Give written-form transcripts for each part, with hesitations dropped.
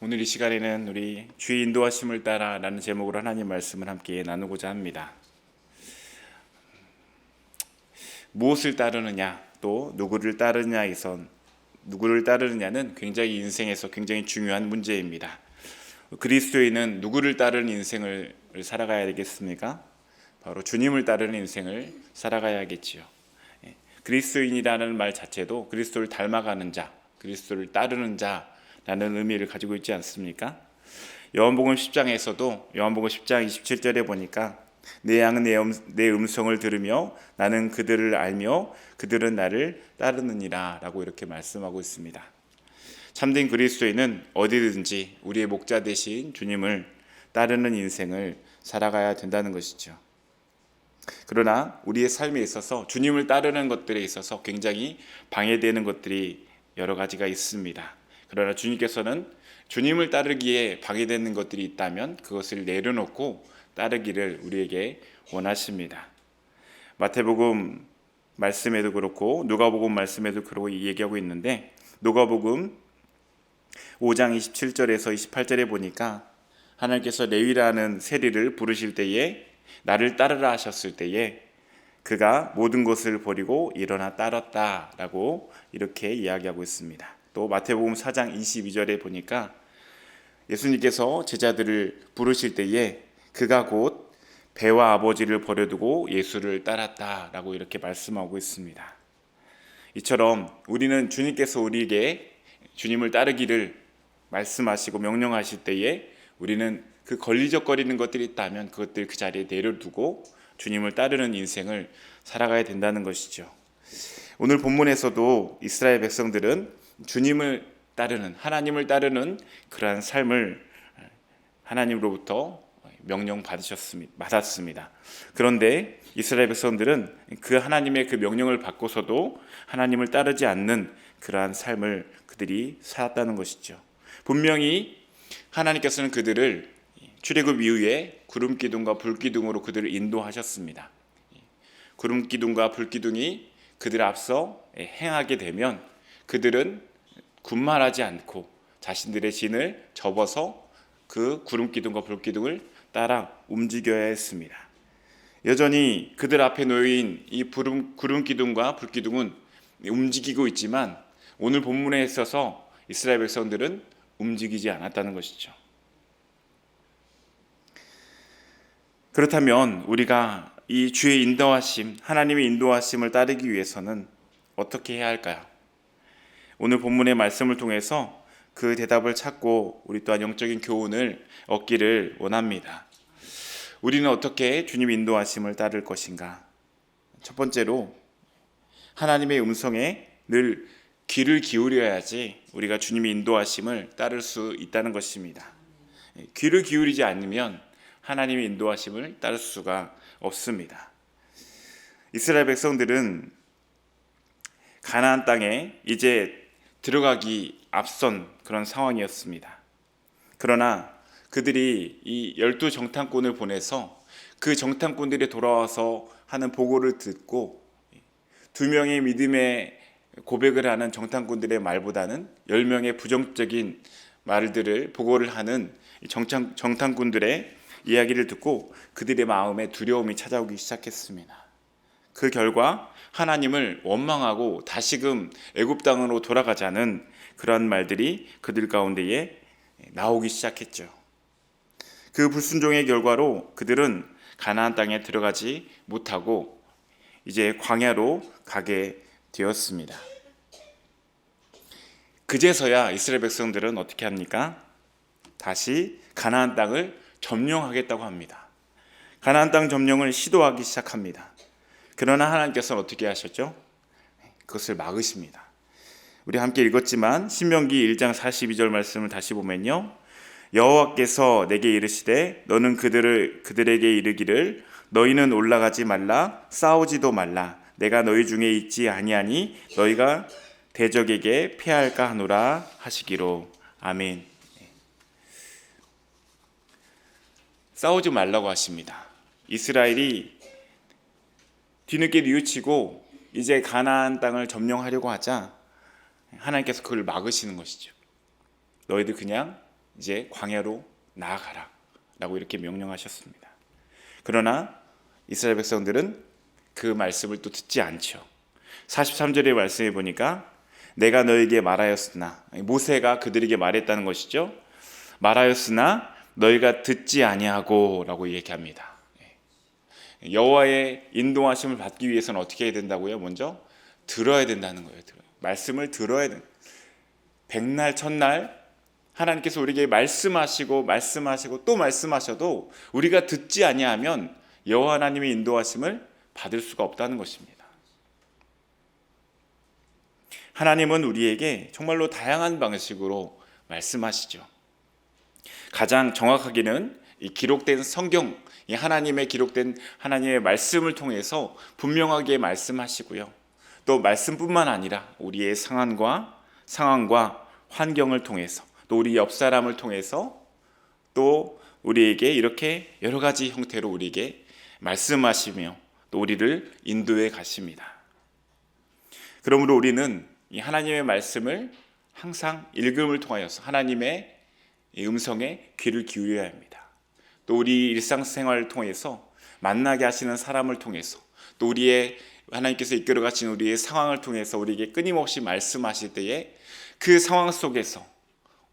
오늘 이 시간에는 우리 주의 인도하심을 따라 라는 제목으로 하나님 말씀을 함께 나누고자 합니다. 무엇을 따르느냐 또 누구를 따르느냐는 굉장히 인생에서 굉장히 중요한 문제입니다. 그리스도인은 누구를 따르는 인생을 살아가야 되겠습니까? 바로 주님을 따르는 인생을 살아가야겠지요. 그리스도인이라는 말 자체도 그리스도를 닮아가는 자, 그리스도를 따르는 자라는 의미를 가지고 있지 않습니까? 요한복음 10장에서도 요한복음 10장 27절에 보니까 내 양은 내 음성을 들으며 나는 그들을 알며 그들은 나를 따르느니라 라고 이렇게 말씀하고 있습니다. 참된 그리스도인은 어디든지 우리의 목자 되신 주님을 따르는 인생을 살아가야 된다는 것이죠. 그러나 우리의 삶에 있어서 주님을 따르는 것들에 있어서 굉장히 방해되는 것들이 여러 가지가 있습니다. 그러나 주님께서는 주님을 따르기에 방해되는 것들이 있다면 그것을 내려놓고 따르기를 우리에게 원하십니다. 마태복음 말씀에도 그렇고 누가복음 말씀에도 그렇고 얘기하고 있는데, 누가복음 5장 27절에서 28절에 보니까 하나님께서 레위라는 세리를 부르실 때에 나를 따르라 하셨을 때에 그가 모든 것을 버리고 일어나 따랐다라고 이렇게 이야기하고 있습니다. 또 마태복음 4장 22절에 보니까 예수님께서 제자들을 부르실 때에 그가 곧 배와 아버지를 버려두고 예수를 따랐다라고 이렇게 말씀하고 있습니다. 이처럼 우리는 주님께서 우리에게 주님을 따르기를 말씀하시고 명령하실 때에 우리는 그 걸리적거리는 것들이 있다면 그것들 그 자리에 내려두고 주님을 따르는 인생을 살아가야 된다는 것이죠. 오늘 본문에서도 이스라엘 백성들은 주님을 따르는, 하나님을 따르는 그러한 삶을 하나님으로부터 명령 받았습니다. 그런데 이스라엘 백성들은 그 하나님의 그 명령을 받고서도 하나님을 따르지 않는 그러한 삶을 그들이 살았다는 것이죠. 분명히 하나님께서는 그들을 출애굽 이후에 구름 기둥과 불 기둥으로 그들을 인도하셨습니다. 구름 기둥과 불 기둥이 그들 앞서 행하게 되면 그들은 군말하지 않고 자신들의 진을 접어서 그 구름 기둥과 불 기둥을 따라 움직여야 했습니다. 여전히 그들 앞에 놓인 이 구름 기둥과 불 기둥은 움직이고 있지만 오늘 본문에 있어서 이스라엘 백성들은 움직이지 않았다는 것이죠. 그렇다면 우리가 이 주의 인도하심, 하나님의 인도하심을 따르기 위해서는 어떻게 해야 할까요? 오늘 본문의 말씀을 통해서 그 대답을 찾고 우리 또한 영적인 교훈을 얻기를 원합니다. 우리는 어떻게 주님 인도하심을 따를 것인가? 첫 번째로 하나님의 음성에 늘 귀를 기울여야지 우리가 주님의 인도하심을 따를 수 있다는 것입니다. 귀를 기울이지 않으면 하나님의 인도하심을 따를 수가 없습니다. 이스라엘 백성들은 가나안 땅에 이제 들어가기 앞선 그런 상황이었습니다. 그러나 그들이 이 12정탐꾼을 보내서 그 정탐꾼들이 돌아와서 하는 보고를 듣고 2명의 믿음의 고백을 하는 정탐꾼들의 말보다는 10명의 부정적인 말들을 보고를 하는 정탐꾼들의 이야기를 듣고 그들의 마음에 두려움이 찾아오기 시작했습니다. 그 결과 하나님을 원망하고 다시금 애굽 땅으로 돌아가자는 그러한 말들이 그들 가운데에 나오기 시작했죠. 그 불순종의 결과로 그들은 가나안 땅에 들어가지 못하고 이제 광야로 가게 되었습니다. 그제서야 이스라엘 백성들은 어떻게 합니까? 다시 가나안 땅을 점령하겠다고 합니다. 가나안 땅 점령을 시도하기 시작합니다. 그러나 하나님께서는 어떻게 하셨죠? 그것을 막으십니다. 우리 함께 읽었지만 신명기 1장 42절 말씀을 다시 보면요, 여호와께서 내게 이르시되 너는 그들에게 이르기를 너희는 올라가지 말라 싸우지도 말라 내가 너희 중에 있지 아니하니 너희가 대적에게 패할까 하노라 하시기로. 아멘. 싸우지 말라고 하십니다. 이스라엘이 뒤늦게 뉘우치고 이제 가나안 땅을 점령하려고 하자 하나님께서 그걸 막으시는 것이죠. 너희들 그냥 이제 광야로 나아가라 라고 이렇게 명령하셨습니다. 그러나 이스라엘 백성들은 그 말씀을 또 듣지 않죠. 43절의 말씀에 보니까 내가 너에게 말하였으나, 모세가 그들에게 말했다는 것이죠. 말하였으나 너희가 듣지 아니하고 라고 얘기합니다. 여호와의 인도하심을 받기 위해서는 어떻게 해야 된다고요? 먼저 들어야 된다는 거예요. 말씀을 들어야 된다. 백날 첫날 하나님께서 우리에게 말씀하시고 또 말씀하셔도 우리가 듣지 아니하면 여호와 하나님의 인도하심을 받을 수가 없다는 것입니다. 하나님은 우리에게 정말로 다양한 방식으로 말씀하시죠. 가장 정확하게는 이 기록된 성경, 이 하나님의 기록된 하나님의 말씀을 통해서 분명하게 말씀하시고요. 또 말씀뿐만 아니라 우리의 상황과 환경을 통해서, 또 우리 옆 사람을 통해서, 또 우리에게 이렇게 여러 가지 형태로 우리에게 말씀하시며 또 우리를 인도해 가십니다. 그러므로 우리는 이 하나님의 말씀을 항상 읽음을 통하여서 하나님의 음성에 귀를 기울여야 합니다. 또 우리 일상생활을 통해서 만나게 하시는 사람을 통해서, 또 우리의 하나님께서 이끌어 가신 우리의 상황을 통해서 우리에게 끊임없이 말씀하실 때에 그 상황 속에서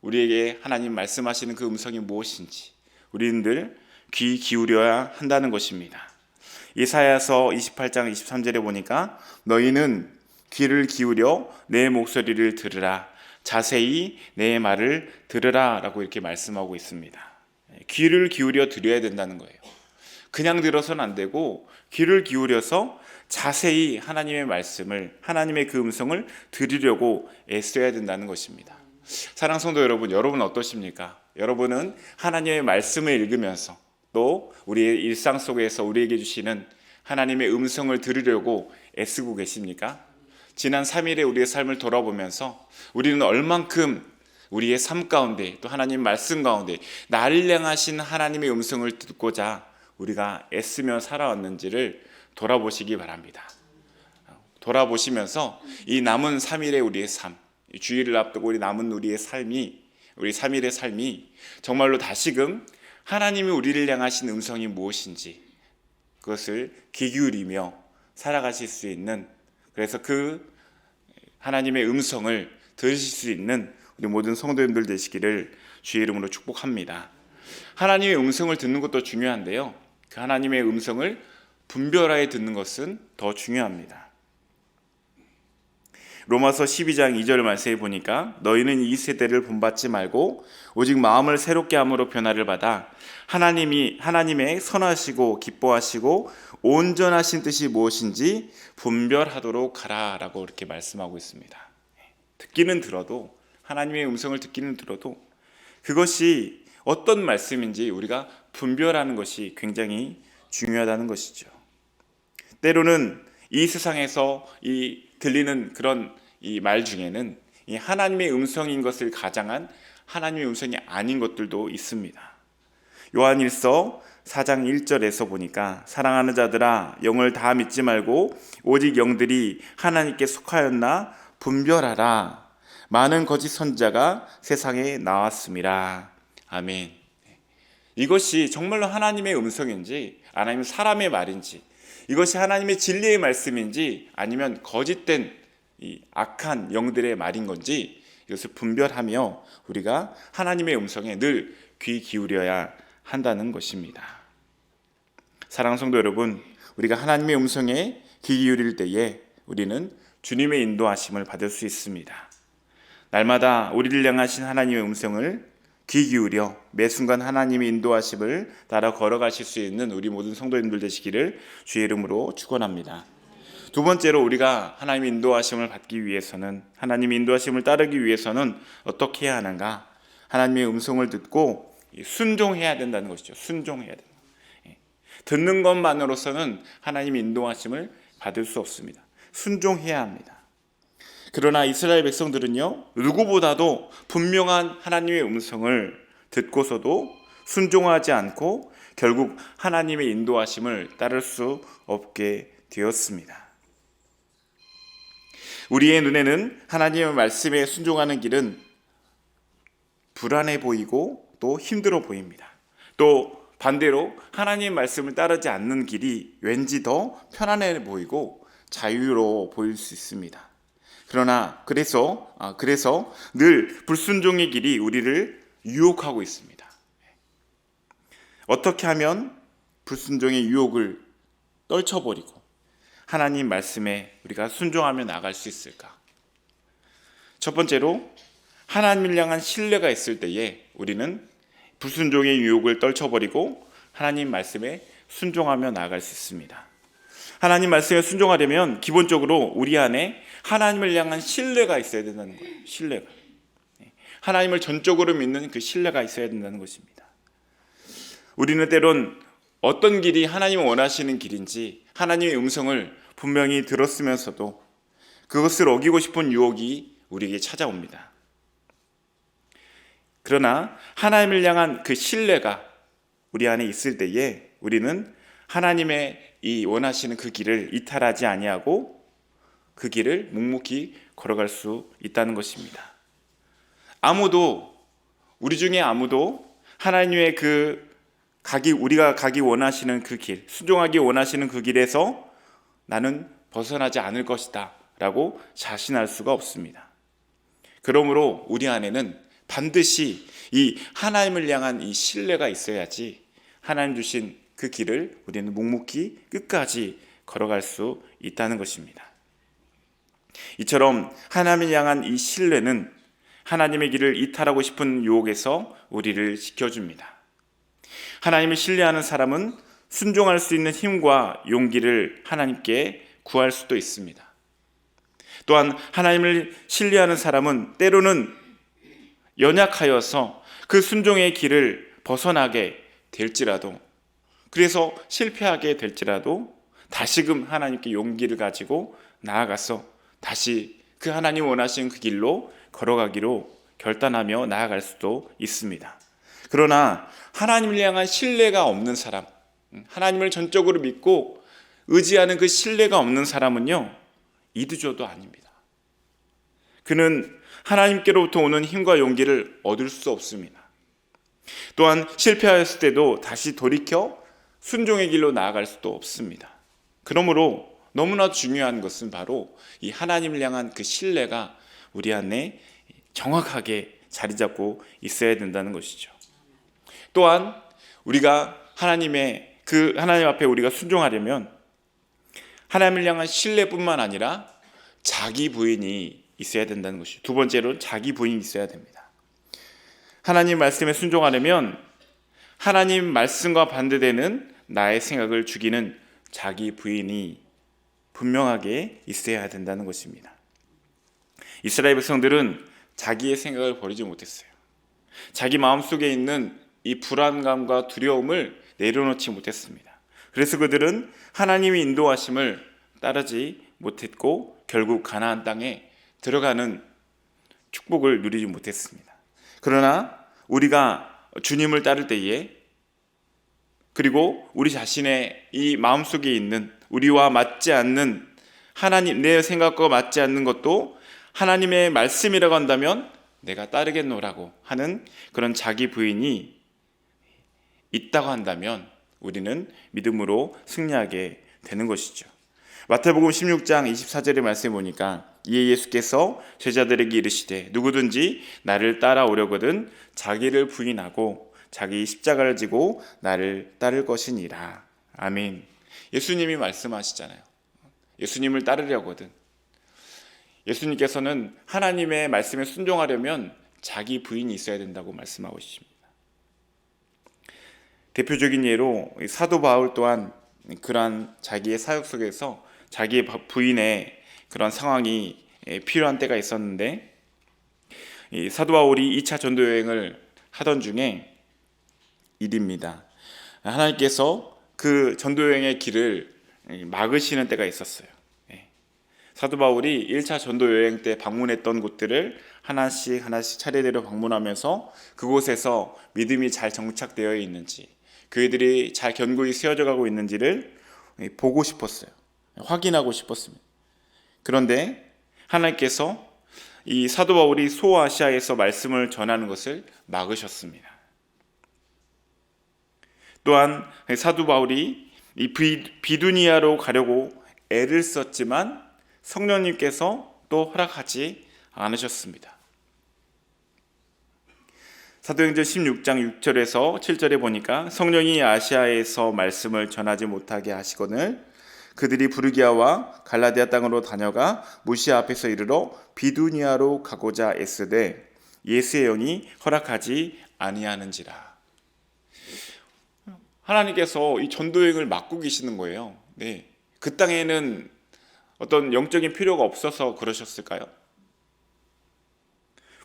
우리에게 하나님 말씀하시는 그 음성이 무엇인지 우리는 늘 귀 기울여야 한다는 것입니다. 이사야서 28장 23절에 보니까 너희는 귀를 기울여 내 목소리를 들으라, 자세히 내 말을 들으라 라고 이렇게 말씀하고 있습니다. 귀를 기울여 드려야 된다는 거예요. 그냥 들어서는 안 되고 귀를 기울여서 자세히 하나님의 말씀을, 하나님의 그 음성을 들으려고 애써야 된다는 것입니다. 사랑하는 성도 여러분, 여러분은 어떠십니까? 여러분은 하나님의 말씀을 읽으면서 또 우리의 일상 속에서 우리에게 주시는 하나님의 음성을 들으려고 애쓰고 계십니까? 지난 3일에 우리의 삶을 돌아보면서 우리는 얼만큼 우리의 삶 가운데 또 하나님 말씀 가운데 나를 향하신 하나님의 음성을 듣고자 우리가 애쓰며 살아왔는지를 돌아보시기 바랍니다. 돌아보시면서 이 남은 3일의 우리의 삶, 주일을 앞두고 우리 남은 우리의 삶이, 우리 3일의 삶이 정말로 다시금 하나님이 우리를 향하신 음성이 무엇인지 그것을 귀 기울이며 살아가실 수 있는, 그래서 그 하나님의 음성을 들으실 수 있는 우리 모든 성도님들 되시기를 주의 이름으로 축복합니다. 하나님의 음성을 듣는 것도 중요한데요, 그 하나님의 음성을 분별하여 듣는 것은 더 중요합니다. 로마서 12장 2절 말씀에 보니까 너희는 이 세대를 본받지 말고 오직 마음을 새롭게 함으로 변화를 받아 하나님의 선하시고 기뻐하시고 온전하신 뜻이 무엇인지 분별하도록 하라라고 이렇게 말씀하고 있습니다. 듣기는 들어도, 하나님의 음성을 듣기는 들어도 그것이 어떤 말씀인지 우리가 분별하는 것이 굉장히 중요하다는 것이죠. 때로는 이 세상에서 들리는 그런 이 말 중에는 이 하나님의 음성인 것을 가장한 하나님의 음성이 아닌 것들도 있습니다. 요한일서 4장 1절에서 보니까 사랑하는 자들아 영을 다 믿지 말고 오직 영들이 하나님께 속하였나 분별하라. 많은 거짓 선지자가 세상에 나왔습니다. 아멘. 이것이 정말로 하나님의 음성인지 아니면 사람의 말인지, 이것이 하나님의 진리의 말씀인지 아니면 거짓된 이 악한 영들의 말인 건지 이것을 분별하며 우리가 하나님의 음성에 늘 귀 기울여야 한다는 것입니다. 사랑하는 성도 여러분, 우리가 하나님의 음성에 귀 기울일 때에 우리는 주님의 인도하심을 받을 수 있습니다. 날마다 우리를 향하신 하나님의 음성을 귀 기울여 매 순간 하나님의 인도하심을 따라 걸어가실 수 있는 우리 모든 성도님들 되시기를 주의 이름으로 축원합니다. 두 번째로 우리가 하나님의 인도하심을 받기 위해서는, 하나님의 인도하심을 따르기 위해서는 어떻게 해야 하는가? 하나님의 음성을 듣고 순종해야 된다는 것이죠. 순종해야 된다. 듣는 것만으로서는 하나님의 인도하심을 받을 수 없습니다. 순종해야 합니다. 그러나 이스라엘 백성들은요, 누구보다도 분명한 하나님의 음성을 듣고서도 순종하지 않고 결국 하나님의 인도하심을 따를 수 없게 되었습니다. 우리의 눈에는 하나님의 말씀에 순종하는 길은 불안해 보이고 또 힘들어 보입니다. 또 반대로 하나님 말씀을 따르지 않는 길이 왠지 더 편안해 보이고 자유로워 보일 수 있습니다. 그래서 늘 불순종의 길이 우리를 유혹하고 있습니다. 어떻게 하면 불순종의 유혹을 떨쳐버리고 하나님 말씀에 우리가 순종하며 나갈 수 있을까? 첫 번째로 하나님을 향한 신뢰가 있을 때에 우리는 불순종의 유혹을 떨쳐버리고 하나님 말씀에 순종하며 나아갈 수 있습니다. 하나님 말씀에 순종하려면 기본적으로 우리 안에 하나님을 향한 신뢰가 있어야 된다는 거예요. 신뢰가. 하나님을 전적으로 믿는 그 신뢰가 있어야 된다는 것입니다. 우리는 때론 어떤 길이 하나님이 원하시는 길인지 하나님의 음성을 분명히 들었으면서도 그것을 어기고 싶은 유혹이 우리에게 찾아옵니다. 그러나 하나님을 향한 그 신뢰가 우리 안에 있을 때에 우리는 하나님의 이 원하시는 그 길을 이탈하지 아니하고 그 길을 묵묵히 걸어갈 수 있다는 것입니다. 우리 중에 아무도 하나님의 우리가 가기 원하시는 그 길, 순종하기 원하시는 그 길에서 나는 벗어나지 않을 것이다 라고 자신할 수가 없습니다. 그러므로 우리 안에는 반드시 이 하나님을 향한 이 신뢰가 있어야지 하나님 주신 그 길을 우리는 묵묵히 끝까지 걸어갈 수 있다는 것입니다. 이처럼 하나님을 향한 이 신뢰는 하나님의 길을 이탈하고 싶은 유혹에서 우리를 지켜줍니다. 하나님을 신뢰하는 사람은 순종할 수 있는 힘과 용기를 하나님께 구할 수도 있습니다. 또한 하나님을 신뢰하는 사람은 때로는 연약하여서 그 순종의 길을 벗어나게 될지라도, 그래서 실패하게 될지라도 다시금 하나님께 용기를 가지고 나아가서 다시 그 하나님 원하시는 그 길로 걸어가기로 결단하며 나아갈 수도 있습니다. 그러나 하나님을 향한 신뢰가 없는 사람, 하나님을 전적으로 믿고 의지하는 그 신뢰가 없는 사람은요, 이두저도 아닙니다. 그는 하나님께로부터 오는 힘과 용기를 얻을 수 없습니다. 또한 실패하였을 때도 다시 돌이켜 순종의 길로 나아갈 수도 없습니다. 그러므로 너무나 중요한 것은 바로 이 하나님을 향한 그 신뢰가 우리 안에 정확하게 자리 잡고 있어야 된다는 것이죠. 또한 우리가 하나님 앞에 우리가 순종하려면 하나님을 향한 신뢰뿐만 아니라 자기 부인이 있어야 된다는 것이죠. 두 번째로 자기 부인이 있어야 됩니다. 하나님 말씀에 순종하려면 하나님 말씀과 반대되는 나의 생각을 죽이는 자기 부인이 분명하게 있어야 된다는 것입니다. 이스라엘 백성들은 자기의 생각을 버리지 못했어요. 자기 마음속에 있는 이 불안감과 두려움을 내려놓지 못했습니다. 그래서 그들은 하나님의 인도하심을 따르지 못했고 결국 가나안 땅에 들어가는 축복을 누리지 못했습니다. 그러나 우리가 주님을 따를 때에, 그리고 우리 자신의 이 마음속에 있는 우리와 맞지 않는 하나님, 내 생각과 맞지 않는 것도 하나님의 말씀이라고 한다면 내가 따르겠노라고 하는 그런 자기 부인이 있다고 한다면 우리는 믿음으로 승리하게 되는 것이죠. 마태복음 16장 24절의 말씀에 보니까 이에 예수께서 제자들에게 이르시되 누구든지 나를 따라오려거든 자기를 부인하고 자기 십자가를 지고 나를 따를 것이니라. 아멘. 예수님이 말씀하시잖아요. 예수님을 따르려거든. 예수님께서는 하나님의 말씀에 순종하려면 자기 부인이 있어야 된다고 말씀하고 있습니다. 대표적인 예로 사도 바울 또한 그러한 자기의 사역 속에서 자기의 부인의 그런 상황이 필요한 때가 있었는데, 이 사도 바울이 2차 전도 여행을 하던 중에 일입니다. 하나님께서 그 전도 여행의 길을 막으시는 때가 있었어요. 사도 바울이 1차 전도 여행 때 방문했던 곳들을 하나씩 차례대로 방문하면서 그곳에서 믿음이 잘 정착되어 있는지, 그들이 잘 견고히 세워져 가고 있는지를 보고 싶었어요. 확인하고 싶었습니다. 그런데 하나님께서 이 사도 바울이 소아시아에서 말씀을 전하는 것을 막으셨습니다. 또한 사도 바울이 이 비두니아로 가려고 애를 썼지만 성령님께서 또 허락하지 않으셨습니다. 사도행전 16장 6절에서 7절에 보니까 성령이 아시아에서 말씀을 전하지 못하게 하시거늘 그들이 부르기아와 갈라디아 땅으로 다녀가 무시아 앞에서 이르러 비두니아로 가고자 애쓰되 예수의 영이 허락하지 아니하는지라. 하나님께서 이 전도여행을 막고 계시는 거예요. 네. 그 땅에는 어떤 영적인 필요가 없어서 그러셨을까요?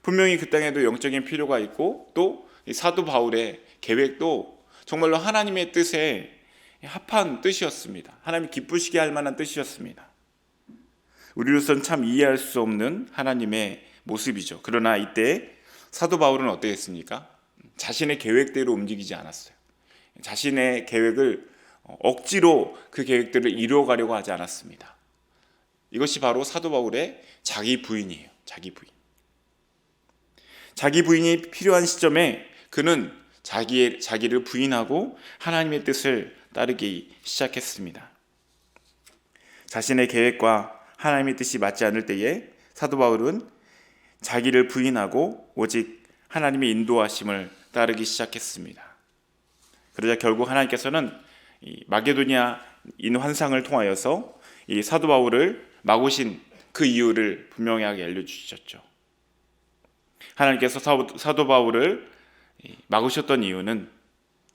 분명히 그 땅에도 영적인 필요가 있고 또 사도 바울의 계획도 정말로 하나님의 뜻에 합한 뜻이었습니다. 하나님이 기쁘시게 할 만한 뜻이었습니다. 우리로서는 참 이해할 수 없는 하나님의 모습이죠. 그러나 이때 사도 바울은 어땠습니까? 자신의 계획대로 움직이지 않았어요. 자신의 계획을 억지로 그 계획들을 이루어가려고 하지 않았습니다. 이것이 바로 사도 바울의 자기 부인이에요. 자기 부인. 자기 부인이 필요한 시점에 그는 자기를 부인하고 하나님의 뜻을 따르기 시작했습니다. 자신의 계획과 하나님의 뜻이 맞지 않을 때에 사도 바울은 자기를 부인하고 오직 하나님의 인도하심을 따르기 시작했습니다. 그러자 결국 하나님께서는 이 마게도니아인 환상을 통하여서 이 사도 바울을 막으신 그 이유를 분명하게 알려주셨죠. 하나님께서 사도 바울을 막으셨던 이유는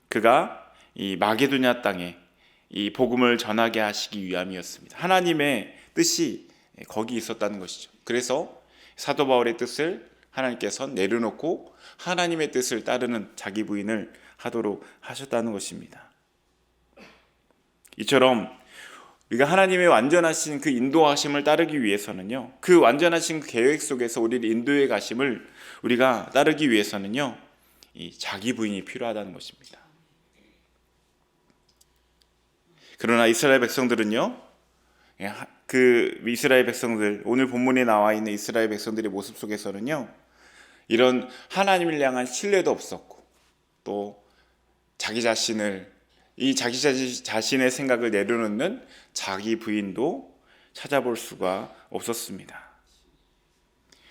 그가 이 마게도냐 땅에 이 복음을 전하게 하시기 위함이었습니다. 하나님의 뜻이 거기 있었다는 것이죠. 그래서 사도 바울의 뜻을 하나님께서 내려놓고 하나님의 뜻을 따르는 자기 부인을 하도록 하셨다는 것입니다. 이처럼 우리가 하나님의 완전하신 그 인도하심을 따르기 위해서는요, 그 완전하신 그 계획 속에서 우리를 인도해 가심을 우리가 따르기 위해서는요, 이 자기 부인이 필요하다는 것입니다. 그러나 이스라엘 백성들은요, 그 이스라엘 백성들, 오늘 본문에 나와 있는 이스라엘 백성들의 모습 속에서는요, 이런 하나님을 향한 신뢰도 없었고 또 자기 자신의 생각을 내려놓는 자기 부인도 찾아볼 수가 없었습니다.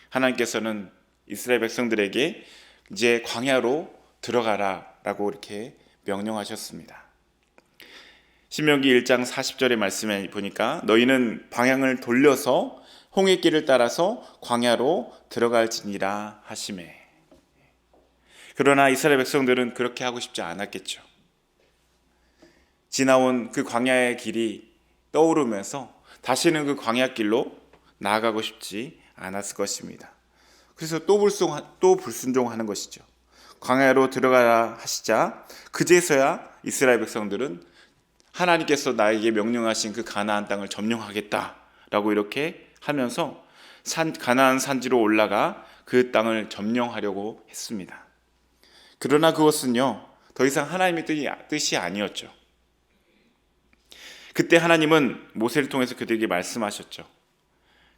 하나님께서는 이스라엘 백성들에게 이제 광야로 들어가라라고 이렇게 명령하셨습니다. 신명기 1장 40절의 말씀에 보니까 너희는 방향을 돌려서 홍해길을 따라서 광야로 들어갈지니라 하시매. 그러나 이스라엘 백성들은 그렇게 하고 싶지 않았겠죠. 지나온 그 광야의 길이 떠오르면서 다시는 그 광야길로 나아가고 싶지 않았을 것입니다. 그래서 또 불순종하는 것이죠. 광야로 들어가라 하시자 그제서야 이스라엘 백성들은 하나님께서 나에게 명령하신 그 가나안 땅을 점령하겠다라고 이렇게 하면서 가나안 산지로 올라가 그 땅을 점령하려고 했습니다. 그러나 그것은요, 더 이상 하나님의 뜻이 아니었죠. 그때 하나님은 모세를 통해서 그들에게 말씀하셨죠.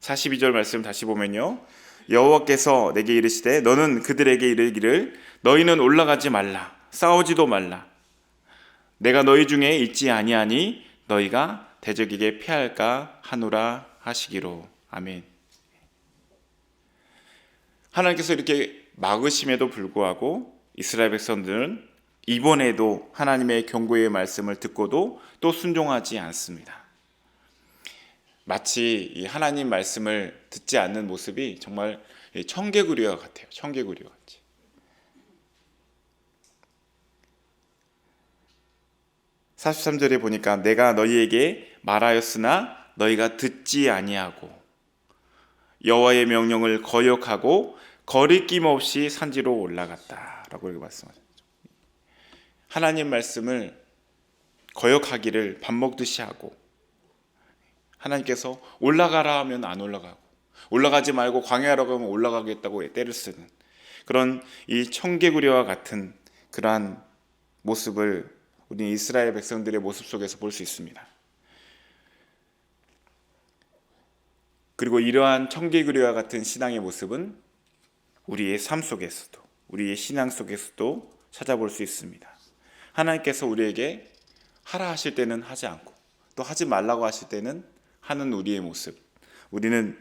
42절 말씀 다시 보면요, 여호와께서 내게 이르시되 너는 그들에게 이르기를 너희는 올라가지 말라, 싸우지도 말라. 내가 너희 중에 있지 아니하니 너희가 대적에게 피할까 하노라 하시기로. 아멘. 하나님께서 이렇게 막으심에도 불구하고 이스라엘 백성들은 이번에도 하나님의 경고의 말씀을 듣고도 또 순종하지 않습니다. 마치 이 하나님 말씀을 듣지 않는 모습이 정말 청개구리와 같아요. 청개구리와 같이. 사 43절에 보니까 내가 너희에게 말하였으나 너희가 듣지 아니하고 여호와의 명령을 거역하고 거리낌 없이 산지로 올라갔다라고 이렇게 말씀하셨죠. 하나님 말씀을 거역하기를 밥 먹듯이 하고 하나님께서 올라가라 하면 안 올라가고 올라가지 말고 광야라고 하면 올라가겠다고 때를 쓰는 그런 이 청개구리와 같은 그러한 모습을 우리 이스라엘 백성들의 모습 속에서 볼 수 있습니다. 그리고 이러한 청개구리와 같은 신앙의 모습은 우리의 삶 속에서도, 우리의 신앙 속에서도 찾아볼 수 있습니다. 하나님께서 우리에게 하라 하실 때는 하지 않고 또 하지 말라고 하실 때는 하는 우리의 모습, 우리는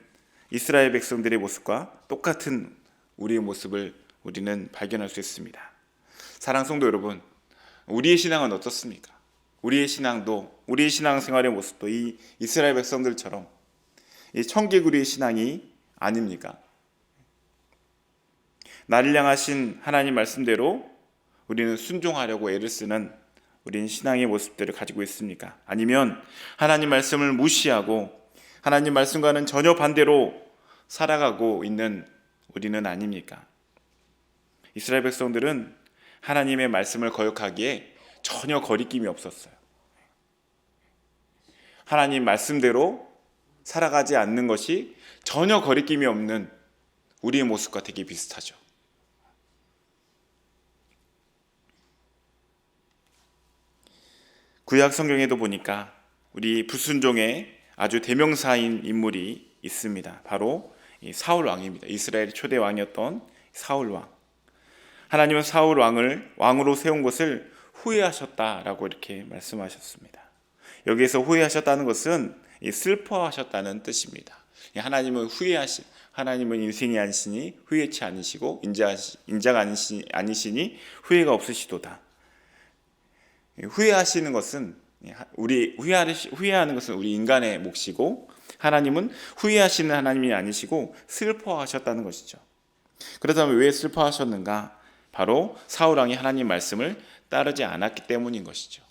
이스라엘 백성들의 모습과 똑같은 우리의 모습을 우리는 발견할 수 있습니다. 사랑하는 성도 여러분, 우리의 신앙은 어떻습니까? 우리의 신앙도, 우리의 신앙생활의 모습도 이 이스라엘 백성들처럼 이 청개구리의 신앙이 아닙니까? 나를 향하신 하나님 말씀대로 우리는 순종하려고 애를 쓰는 우리는 신앙의 모습들을 가지고 있습니까? 아니면 하나님 말씀을 무시하고 하나님 말씀과는 전혀 반대로 살아가고 있는 우리는 아닙니까? 이스라엘 백성들은 하나님의 말씀을 거역하기에 전혀 거리낌이 없었어요. 하나님 말씀대로 살아가지 않는 것이 전혀 거리낌이 없는 우리의 모습과 되게 비슷하죠. 구약 성경에도 보니까 우리 불순종의 아주 대명사인 인물이 있습니다. 바로 사울 왕입니다. 이스라엘의 초대 왕이었던 사울 왕. 하나님은 사울 왕을 왕으로 세운 것을 후회하셨다라고 이렇게 말씀하셨습니다. 여기에서 후회하셨다는 것은 슬퍼하셨다는 뜻입니다. 하나님은 인생이 아니시니 후회치 않으시고 인자가 아니시니 후회가 없으시도다. 후회하시는 것은 후회하는 것은 우리 인간의 몫이고 하나님은 후회하시는 하나님이 아니시고 슬퍼하셨다는 것이죠. 그렇다면 왜 슬퍼하셨는가? 바로 사울 왕이 하나님 말씀을 따르지 않았기 때문인 것이죠.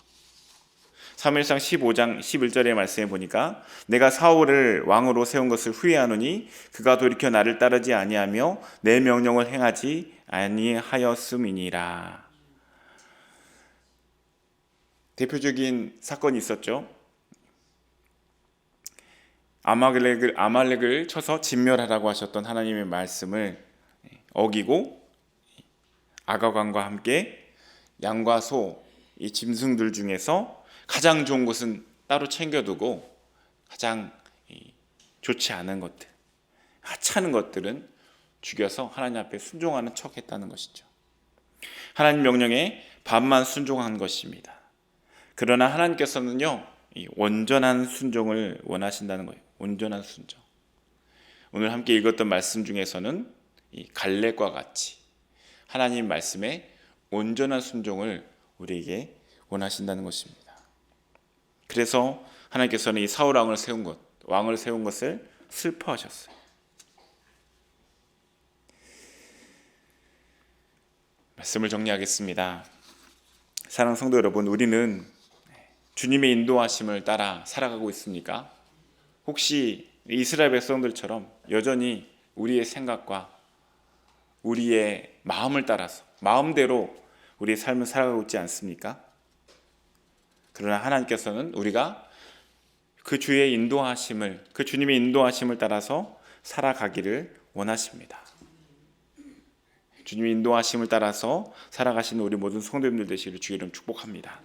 사무엘상 15장 11절의 말씀에 보니까 내가 사울을 왕으로 세운 것을 후회하노니 그가 돌이켜 나를 따르지 아니하며 내 명령을 행하지 아니하였음이니라. 대표적인 사건이 있었죠. 아말렉을 쳐서 진멸하라고 하셨던 하나님의 말씀을 어기고 아가관과 함께 양과 소, 이 짐승들 중에서 가장 좋은 것은 따로 챙겨두고 가장 좋지 않은 것들, 하찮은 것들은 죽여서 하나님 앞에 순종하는 척 했다는 것이죠. 하나님 명령에 반만 순종한 것입니다. 그러나 하나님께서는요, 이 온전한 순종을 원하신다는 거예요. 온전한 순종. 오늘 함께 읽었던 말씀 중에서는 이 갈렙과 같이 하나님 말씀에 온전한 순종을 우리에게 원하신다는 것입니다. 그래서 하나님께서는 이 사울 왕을 세운 것을 슬퍼하셨어요. 말씀을 정리하겠습니다. 사랑하는 성도 여러분, 우리는 주님의 인도하심을 따라 살아가고 있습니까? 혹시 이스라엘 백성들처럼 여전히 우리의 생각과 우리의 마음을 따라서 마음대로 우리의 삶을 살아가고 있지 않습니까? 그러나 하나님께서는 우리가 그 주님의 인도하심을 따라서 살아가기를 원하십니다. 주님의 인도하심을 따라서 살아가시는 우리 모든 성도님들 되시기를 주의 이름 축복합니다.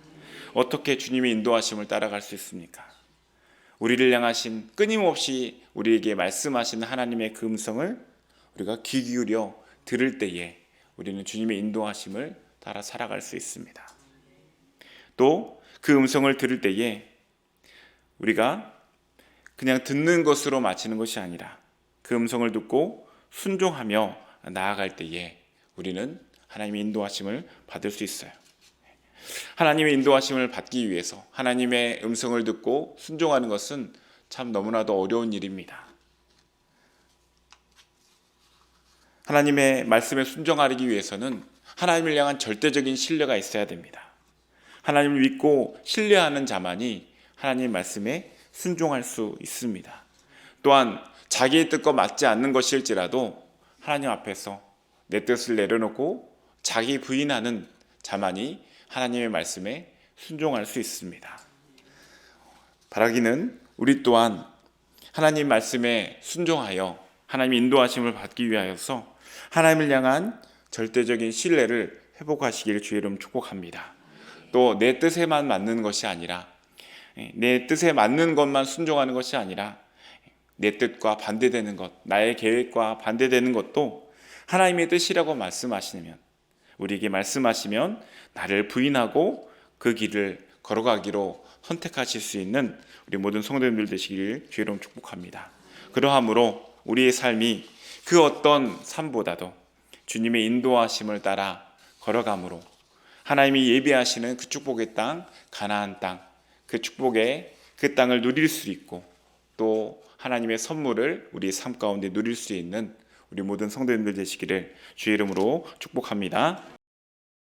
어떻게 주님의 인도하심을 따라갈 수 있습니까? 우리를 향하신 끊임없이 우리에게 말씀하시는 하나님의 그 음성을 우리가 귀 기울여 들을 때에 우리는 주님의 인도하심을 따라 살아갈 수 있습니다. 또 그 음성을 들을 때에 우리가 그냥 듣는 것으로 마치는 것이 아니라 그 음성을 듣고 순종하며 나아갈 때에 우리는 하나님의 인도하심을 받을 수 있어요. 하나님의 인도하심을 받기 위해서 하나님의 음성을 듣고 순종하는 것은 참 너무나도 어려운 일입니다. 하나님의 말씀에 순종하기 위해서는 하나님을 향한 절대적인 신뢰가 있어야 됩니다. 하나님을 믿고 신뢰하는 자만이 하나님의 말씀에 순종할 수 있습니다. 또한 자기의 뜻과 맞지 않는 것일지라도 하나님 앞에서 내 뜻을 내려놓고 자기 부인하는 자만이 하나님의 말씀에 순종할 수 있습니다. 바라기는 우리 또한 하나님 말씀에 순종하여 하나님의 인도하심을 받기 위하여서 하나님을 향한 절대적인 신뢰를 회복하시기를 주의 이름 축복합니다. 또 내 뜻에만 맞는 것이 아니라 내 뜻에 맞는 것만 순종하는 것이 아니라 내 뜻과 반대되는 것, 나의 계획과 반대되는 것도 하나님의 뜻이라고 우리에게 말씀하시면 나를 부인하고 그 길을 걸어가기로 선택하실 수 있는 우리 모든 성도님들 되시길 주의 이름으로 축복합니다. 그러함으로 우리의 삶이 그 어떤 삶보다도 주님의 인도하심을 따라 걸어감으로 하나님이 예비하시는 그 축복의 땅, 가나안 땅, 그 축복의 그 땅을 누릴 수 있고 또 하나님의 선물을 우리 삶 가운데 누릴 수 있는 우리 모든 성도님들 되시기를 주의 이름으로 축복합니다.